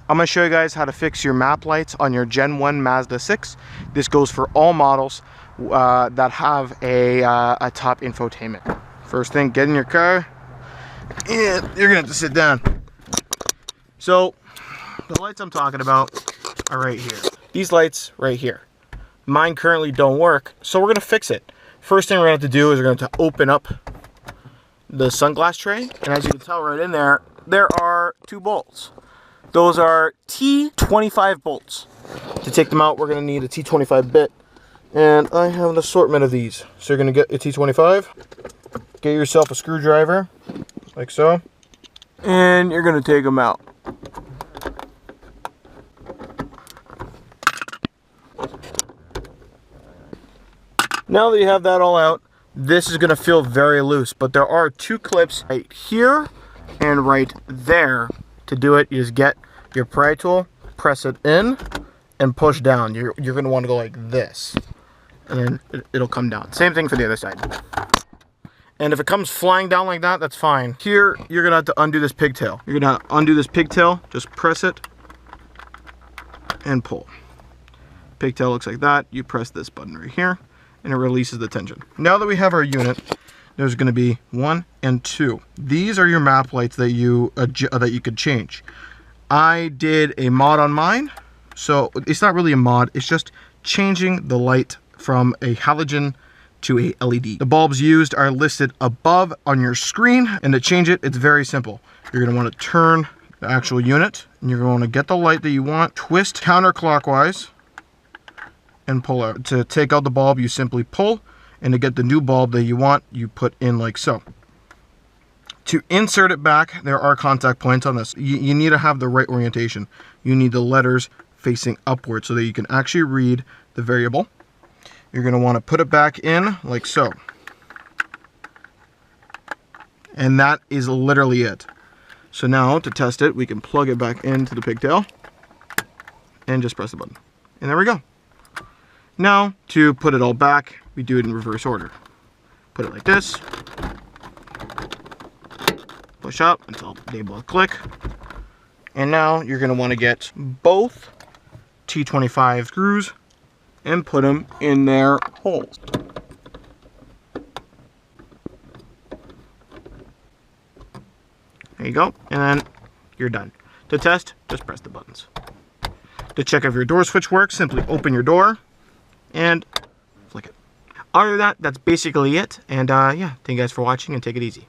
I'm going to show you guys how to fix your map lights on your Gen 1 Mazda 6. This goes for all models that have a top infotainment. First thing, get in your car, and you're going to have to sit down. So, the lights I'm talking about are right here. These lights right here. Mine currently don't work, so we're going to fix it. First thing we're going to have to do is we're going to open up the sunglass tray, and as you can tell right in there, there are 2 bolts. Those are T25 bolts. To take them out, we're going to need a T25 bit. And I have an assortment of these. So you're going to get a T25. Get yourself a screwdriver, like so. And you're going to take them out. Now that you have that all out, this is going to feel very loose. But there are 2 clips right here and right there. To do it, you just get your pry tool, press it in, and push down. You're going to want to go like this, and then it'll come down. Same thing for the other side. And if it comes flying down like that, that's fine. Here, you're going to have to undo this pigtail. You're going to undo this pigtail, just press it, and pull. Pigtail looks like that. You press this button right here, and it releases the tension. Now that we have our unit, there's going to be 1 and 2. These are your map lights that you could change. I did a mod on mine, so it's not really a mod. It's just changing the light from a halogen to a LED. The bulbs used are listed above on your screen, and to change it, it's very simple. You're going to want to turn the actual unit, and you're going to get the light that you want, twist counterclockwise, and pull out. To take out the bulb, you simply pull. And to get the new bulb that you want, you put in like so. To insert it back, there are contact points on this. You need to have the right orientation. You need the letters facing upward so that you can actually read the variable. You're going to want to put it back in like so. And that is literally it. So now, to test it, we can plug it back into the pigtail and just press the button. And there we go. Now, to put it all back, we do it in reverse order. Put it like this. Push up until they both click. And now you're going to want to get both T25 screws and put them in their holes. There you go. And then you're done. To test, just press the buttons. To check if your door switch works, simply open your door and flick it. Other than that, that's basically it. And yeah, thank you guys for watching, and take it easy.